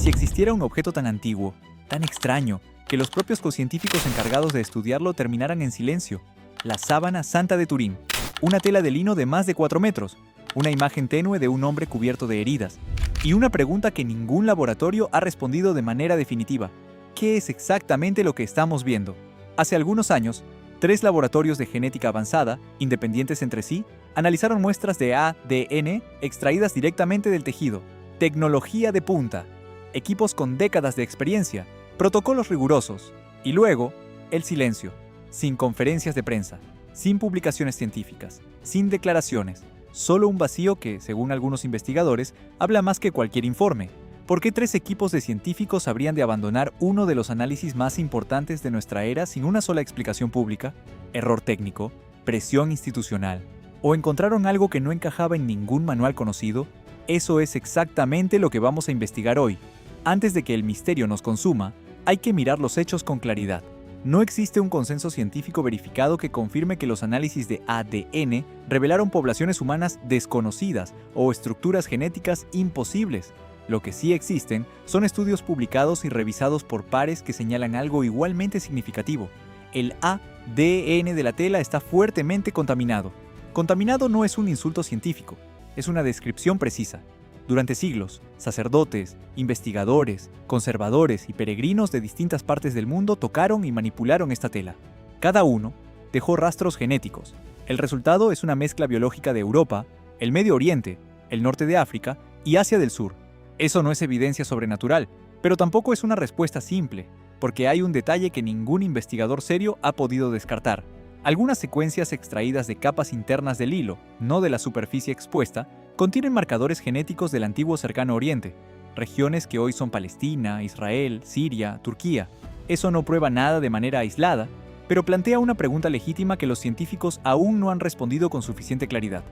Si existiera un objeto tan antiguo, tan extraño, que los propios científicos encargados de estudiarlo terminaran en silencio. La sábana santa de Turín. Una tela de lino de más de 4 metros. Una imagen tenue de un hombre cubierto de heridas. Y una pregunta que ningún laboratorio ha respondido de manera definitiva. ¿Qué es exactamente lo que estamos viendo? Hace algunos años, 3 laboratorios de genética avanzada, independientes entre sí, analizaron muestras de ADN extraídas directamente del tejido. Tecnología de punta. Equipos con décadas de experiencia. Protocolos rigurosos. Y luego, el silencio. Sin conferencias de prensa. Sin publicaciones científicas. Sin declaraciones. Solo un vacío que, según algunos investigadores, habla más que cualquier informe. ¿Por qué 3 equipos de científicos habrían de abandonar uno de los análisis más importantes de nuestra era sin una sola explicación pública? ¿Error técnico? ¿Presión institucional? ¿O encontraron algo que no encajaba en ningún manual conocido? Eso es exactamente lo que vamos a investigar hoy. Antes de que el misterio nos consuma, hay que mirar los hechos con claridad. No existe un consenso científico verificado que confirme que los análisis de ADN revelaron poblaciones humanas desconocidas o estructuras genéticas imposibles. Lo que sí existen son estudios publicados y revisados por pares que señalan algo igualmente significativo. El ADN de la tela está fuertemente contaminado. Contaminado no es un insulto científico, es una descripción precisa. Durante siglos, sacerdotes, investigadores, conservadores y peregrinos de distintas partes del mundo tocaron y manipularon esta tela. Cada uno dejó rastros genéticos. El resultado es una mezcla biológica de Europa, el Medio Oriente, el norte de África y Asia del Sur. Eso no es evidencia sobrenatural, pero tampoco es una respuesta simple, porque hay un detalle que ningún investigador serio ha podido descartar. Algunas secuencias extraídas de capas internas del hilo, no de la superficie expuesta, contienen marcadores genéticos del antiguo Cercano Oriente, regiones que hoy son Palestina, Israel, Siria, Turquía. Eso no prueba nada de manera aislada, pero plantea una pregunta legítima que los científicos aún no han respondido con suficiente claridad.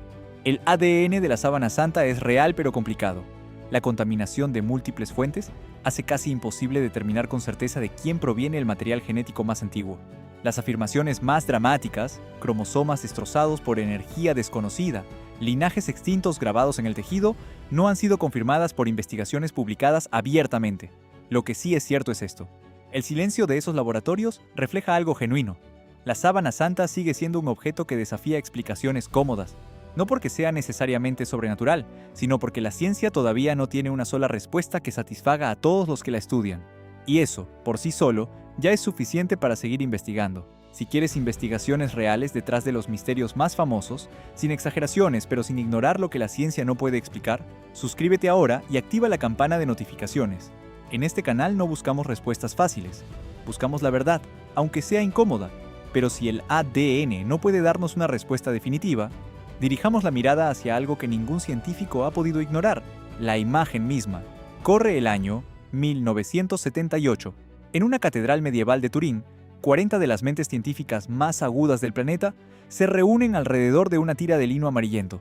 El ADN de la sábana santa es real pero complicado. La contaminación de múltiples fuentes hace casi imposible determinar con certeza de quién proviene el material genético más antiguo. Las afirmaciones más dramáticas, cromosomas destrozados por energía desconocida, linajes extintos grabados en el tejido, no han sido confirmadas por investigaciones publicadas abiertamente. Lo que sí es cierto es esto. El silencio de esos laboratorios refleja algo genuino. La sábana santa sigue siendo un objeto que desafía explicaciones cómodas, no porque sea necesariamente sobrenatural, sino porque la ciencia todavía no tiene una sola respuesta que satisfaga a todos los que la estudian. Y eso, por sí solo, ya es suficiente para seguir investigando. Si quieres investigaciones reales detrás de los misterios más famosos, sin exageraciones pero sin ignorar lo que la ciencia no puede explicar, suscríbete ahora y activa la campana de notificaciones. En este canal no buscamos respuestas fáciles, buscamos la verdad, aunque sea incómoda. Pero si el ADN no puede darnos una respuesta definitiva, dirijamos la mirada hacia algo que ningún científico ha podido ignorar, la imagen misma. Corre el año 1978. En una catedral medieval de Turín, 40 de las mentes científicas más agudas del planeta se reúnen alrededor de una tira de lino amarillento.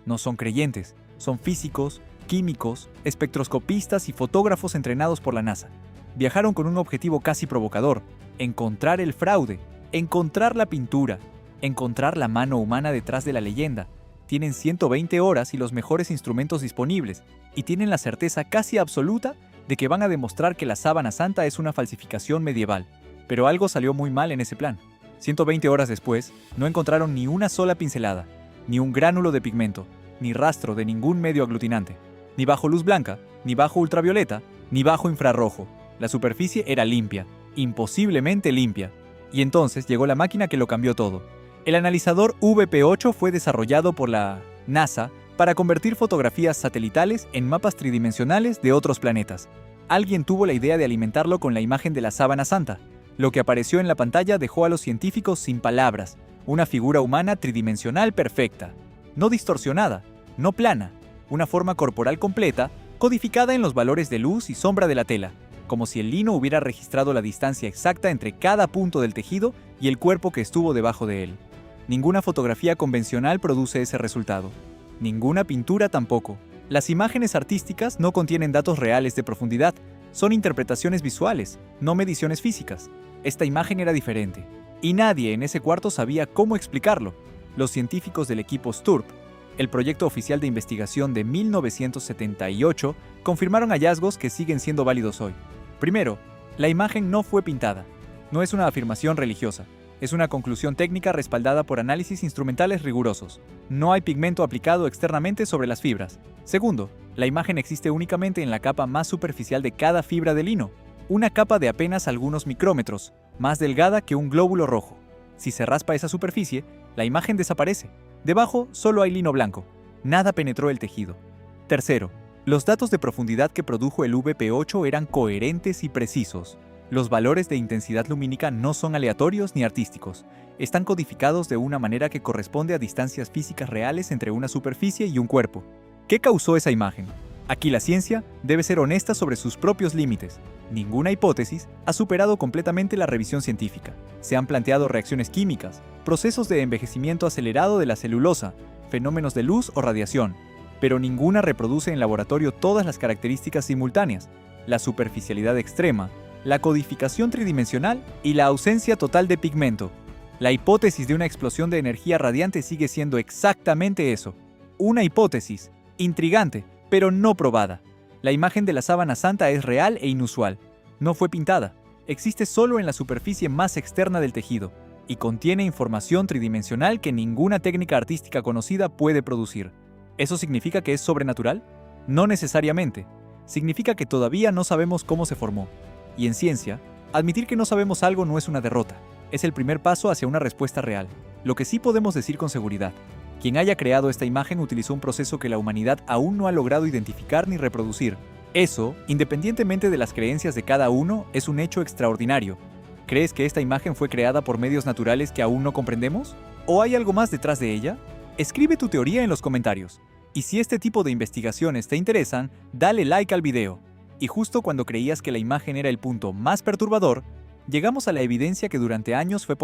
No son creyentes, son físicos, químicos, espectroscopistas y fotógrafos entrenados por la NASA. Viajaron con un objetivo casi provocador: encontrar el fraude, encontrar la pintura, encontrar la mano humana detrás de la leyenda. Tienen 120 horas y los mejores instrumentos disponibles, y tienen la certeza casi absoluta de que van a demostrar que la sábana santa es una falsificación medieval. Pero algo salió muy mal en ese plan. 120 horas después, no encontraron ni una sola pincelada, ni un gránulo de pigmento, ni rastro de ningún medio aglutinante, ni bajo luz blanca, ni bajo ultravioleta, ni bajo infrarrojo. La superficie era limpia, imposiblemente limpia. Y entonces llegó la máquina que lo cambió todo. El analizador VP8 fue desarrollado por la NASA para convertir fotografías satelitales en mapas tridimensionales de otros planetas. Alguien tuvo la idea de alimentarlo con la imagen de la sábana santa. Lo que apareció en la pantalla dejó a los científicos sin palabras, una figura humana tridimensional perfecta, no distorsionada, no plana, una forma corporal completa, codificada en los valores de luz y sombra de la tela, como si el lino hubiera registrado la distancia exacta entre cada punto del tejido y el cuerpo que estuvo debajo de él. Ninguna fotografía convencional produce ese resultado. Ninguna pintura tampoco. Las imágenes artísticas no contienen datos reales de profundidad, son interpretaciones visuales, no mediciones físicas. Esta imagen era diferente, y nadie en ese cuarto sabía cómo explicarlo. Los científicos del equipo STURP El proyecto oficial de investigación de 1978 confirmaron hallazgos que siguen siendo válidos hoy. Primero, la imagen no fue pintada. No es una afirmación religiosa. Es una conclusión técnica respaldada por análisis instrumentales rigurosos. No hay pigmento aplicado externamente sobre las fibras. Segundo, la imagen existe únicamente en la capa más superficial de cada fibra de lino, una capa de apenas algunos micrómetros, más delgada que un glóbulo rojo. Si se raspa esa superficie, la imagen desaparece. Debajo solo hay lino blanco. Nada penetró el tejido. Tercero, los datos de profundidad que produjo el VP8 eran coherentes y precisos. Los valores de intensidad lumínica no son aleatorios ni artísticos. Están codificados de una manera que corresponde a distancias físicas reales entre una superficie y un cuerpo. ¿Qué causó esa imagen? Aquí la ciencia debe ser honesta sobre sus propios límites. Ninguna hipótesis ha superado completamente la revisión científica. Se han planteado reacciones químicas, procesos de envejecimiento acelerado de la celulosa, fenómenos de luz o radiación, pero ninguna reproduce en laboratorio todas las características simultáneas: la superficialidad extrema, la codificación tridimensional y la ausencia total de pigmento. La hipótesis de una explosión de energía radiante sigue siendo exactamente eso: una hipótesis, intrigante, pero no probada. La imagen de la sábana santa es real e inusual. No fue pintada, existe solo en la superficie más externa del tejido, y contiene información tridimensional que ninguna técnica artística conocida puede producir. ¿Eso significa que es sobrenatural? No necesariamente. Significa que todavía no sabemos cómo se formó. Y en ciencia, admitir que no sabemos algo no es una derrota, es el primer paso hacia una respuesta real. Lo que sí podemos decir con seguridad: quien haya creado esta imagen utilizó un proceso que la humanidad aún no ha logrado identificar ni reproducir. Eso, independientemente de las creencias de cada uno, es un hecho extraordinario. ¿Crees que esta imagen fue creada por medios naturales que aún no comprendemos? ¿O hay algo más detrás de ella? Escribe tu teoría en los comentarios. Y si este tipo de investigaciones te interesan, dale like al video. Y justo cuando creías que la imagen era el punto más perturbador, llegamos a la evidencia que durante años fue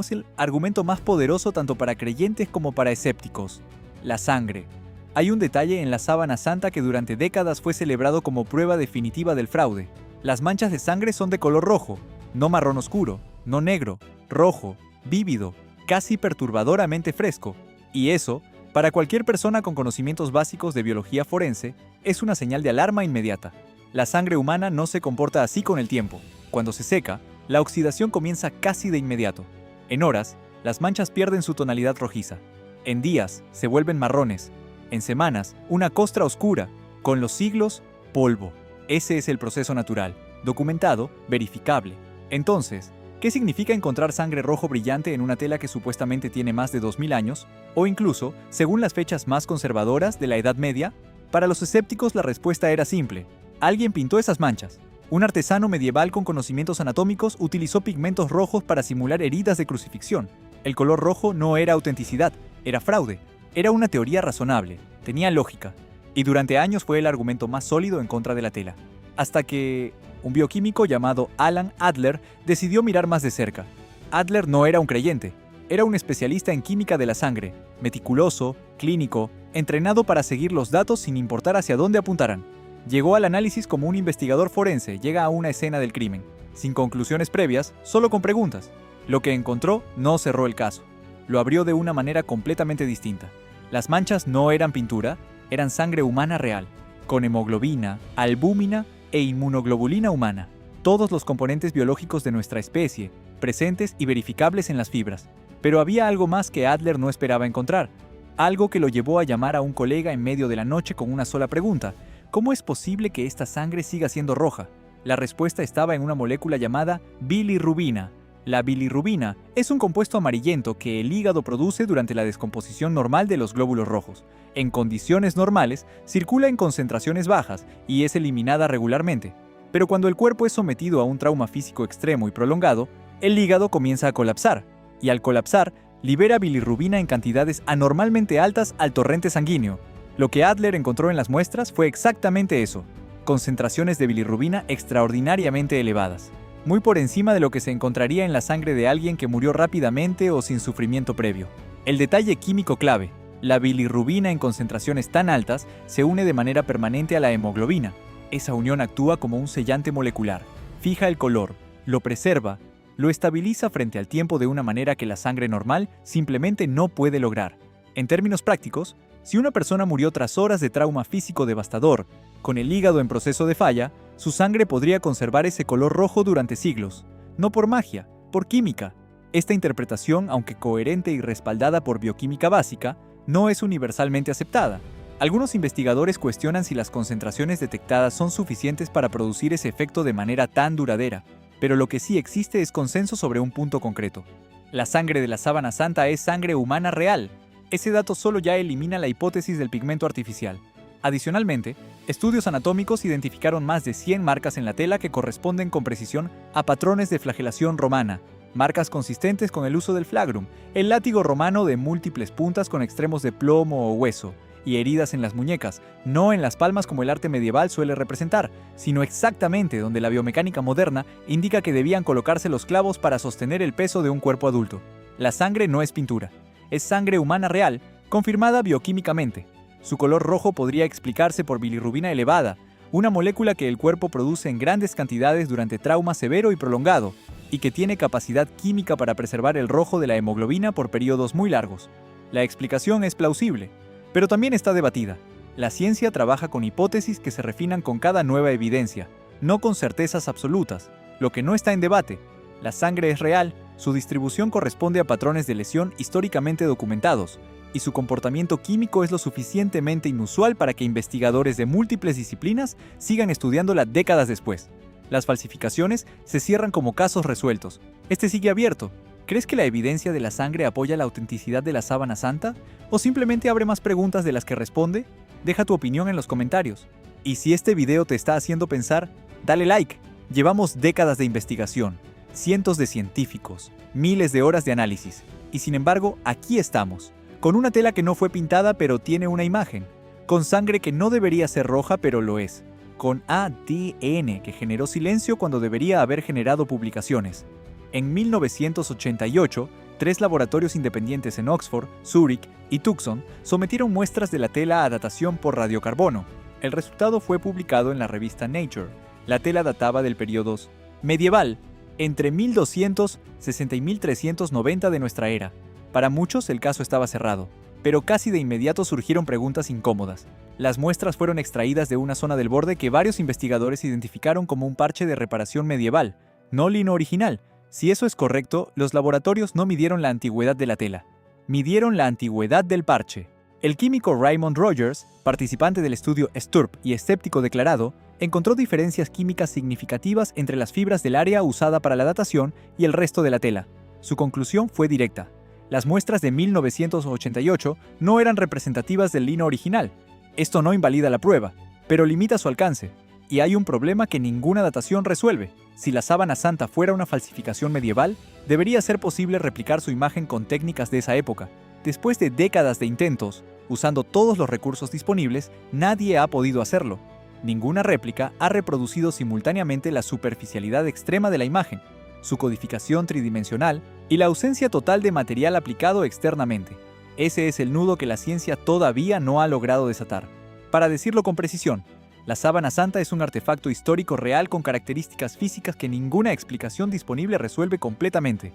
el argumento más poderoso tanto para creyentes como para escépticos: la sangre. Hay un detalle en la sábana santa que durante décadas fue celebrado como prueba definitiva del fraude. Las manchas de sangre son de color rojo, no marrón oscuro, no negro, rojo, vívido, casi perturbadoramente fresco. Y eso, para cualquier persona con conocimientos básicos de biología forense, es una señal de alarma inmediata. La sangre humana no se comporta así con el tiempo. Cuando se seca, la oxidación comienza casi de inmediato. En horas, las manchas pierden su tonalidad rojiza. En días, se vuelven marrones. En semanas, una costra oscura. Con los siglos, polvo. Ese es el proceso natural, documentado, verificable. Entonces, ¿qué significa encontrar sangre rojo brillante en una tela que supuestamente tiene más de 2000 años? O incluso, según las fechas más conservadoras de la Edad Media, para los escépticos la respuesta era simple: alguien pintó esas manchas. Un artesano medieval con conocimientos anatómicos utilizó pigmentos rojos para simular heridas de crucifixión. El color rojo no era autenticidad, era fraude. Era una teoría razonable, tenía lógica. Y durante años fue el argumento más sólido en contra de la tela. Hasta que un bioquímico llamado Alan Adler decidió mirar más de cerca. Adler no era un creyente, era un especialista en química de la sangre, meticuloso, clínico, entrenado para seguir los datos sin importar hacia dónde apuntaran. Llegó al análisis como un investigador forense llega a una escena del crimen, sin conclusiones previas, solo con preguntas. Lo que encontró no cerró el caso, lo abrió de una manera completamente distinta. Las manchas no eran pintura, eran sangre humana real, con hemoglobina, albúmina e inmunoglobulina humana, todos los componentes biológicos de nuestra especie, presentes y verificables en las fibras. Pero había algo más que Adler no esperaba encontrar, algo que lo llevó a llamar a un colega en medio de la noche con una sola pregunta: ¿cómo es posible que esta sangre siga siendo roja? La respuesta estaba en una molécula llamada bilirrubina. La bilirrubina es un compuesto amarillento que el hígado produce durante la descomposición normal de los glóbulos rojos. En condiciones normales, circula en concentraciones bajas y es eliminada regularmente. Pero cuando el cuerpo es sometido a un trauma físico extremo y prolongado, el hígado comienza a colapsar, y al colapsar, libera bilirrubina en cantidades anormalmente altas al torrente sanguíneo. Lo que Adler encontró en las muestras fue exactamente eso: concentraciones de bilirrubina extraordinariamente elevadas, muy por encima de lo que se encontraría en la sangre de alguien que murió rápidamente o sin sufrimiento previo. El detalle químico clave: la bilirrubina en concentraciones tan altas se une de manera permanente a la hemoglobina. Esa unión actúa como un sellante molecular, fija el color, lo preserva, lo estabiliza frente al tiempo de una manera que la sangre normal simplemente no puede lograr. En términos prácticos, si una persona murió tras horas de trauma físico devastador, con el hígado en proceso de falla, su sangre podría conservar ese color rojo durante siglos. No por magia, por química. Esta interpretación, aunque coherente y respaldada por bioquímica básica, no es universalmente aceptada. Algunos investigadores cuestionan si las concentraciones detectadas son suficientes para producir ese efecto de manera tan duradera, pero lo que sí existe es consenso sobre un punto concreto. La sangre de la sábana santa es sangre humana real. Ese dato solo ya elimina la hipótesis del pigmento artificial. Adicionalmente, estudios anatómicos identificaron más de 100 marcas en la tela que corresponden con precisión a patrones de flagelación romana, marcas consistentes con el uso del flagrum, el látigo romano de múltiples puntas con extremos de plomo o hueso, y heridas en las muñecas, no en las palmas como el arte medieval suele representar, sino exactamente donde la biomecánica moderna indica que debían colocarse los clavos para sostener el peso de un cuerpo adulto. La sangre no es pintura, es sangre humana real, confirmada bioquímicamente. Su color rojo podría explicarse por bilirrubina elevada, una molécula que el cuerpo produce en grandes cantidades durante trauma severo y prolongado, y que tiene capacidad química para preservar el rojo de la hemoglobina por periodos muy largos. La explicación es plausible, pero también está debatida. La ciencia trabaja con hipótesis que se refinan con cada nueva evidencia, no con certezas absolutas. Lo que no está en debate, la sangre es real, su distribución corresponde a patrones de lesión históricamente documentados, y su comportamiento químico es lo suficientemente inusual para que investigadores de múltiples disciplinas sigan estudiándola décadas después. Las falsificaciones se cierran como casos resueltos. Este sigue abierto. ¿Crees que la evidencia de la sangre apoya la autenticidad de la sábana santa? ¿O simplemente abre más preguntas de las que responde? Deja tu opinión en los comentarios. Y si este video te está haciendo pensar, dale like. Llevamos décadas de investigación, cientos de científicos, miles de horas de análisis. Y sin embargo, aquí estamos, con una tela que no fue pintada pero tiene una imagen, con sangre que no debería ser roja pero lo es, con ADN que generó silencio cuando debería haber generado publicaciones. En 1988, 3 laboratorios independientes en Oxford, Zúrich y Tucson sometieron muestras de la tela a datación por radiocarbono. El resultado fue publicado en la revista Nature. La tela databa del periodo medieval, entre 1260 y 1390 de nuestra era. Para muchos el caso estaba cerrado, pero casi de inmediato surgieron preguntas incómodas. Las muestras fueron extraídas de una zona del borde que varios investigadores identificaron como un parche de reparación medieval, no lino original. Si eso es correcto, los laboratorios no midieron la antigüedad de la tela, midieron la antigüedad del parche. El químico Raymond Rogers, participante del estudio STURP y escéptico declarado, encontró diferencias químicas significativas entre las fibras del área usada para la datación y el resto de la tela. Su conclusión fue directa. Las muestras de 1988 no eran representativas del lino original. Esto no invalida la prueba, pero limita su alcance. Y hay un problema que ninguna datación resuelve. Si la sábana santa fuera una falsificación medieval, debería ser posible replicar su imagen con técnicas de esa época. Después de décadas de intentos, usando todos los recursos disponibles, nadie ha podido hacerlo. Ninguna réplica ha reproducido simultáneamente la superficialidad extrema de la imagen, su codificación tridimensional y la ausencia total de material aplicado externamente. Ese es el nudo que la ciencia todavía no ha logrado desatar. Para decirlo con precisión, la sábana santa es un artefacto histórico real con características físicas que ninguna explicación disponible resuelve completamente.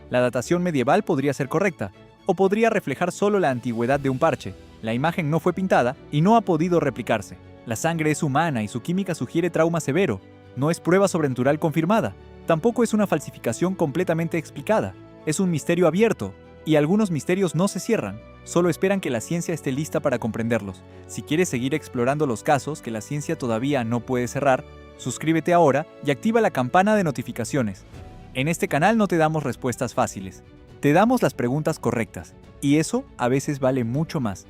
La datación medieval podría ser correcta, o podría reflejar solo la antigüedad de un parche. La imagen no fue pintada y no ha podido replicarse. La sangre es humana y su química sugiere trauma severo. No es prueba sobrenatural confirmada. Tampoco es una falsificación completamente explicada. Es un misterio abierto, y algunos misterios no se cierran, solo esperan que la ciencia esté lista para comprenderlos. Si quieres seguir explorando los casos que la ciencia todavía no puede cerrar, suscríbete ahora y activa la campana de notificaciones. En este canal no te damos respuestas fáciles, te damos las preguntas correctas, y eso a veces vale mucho más.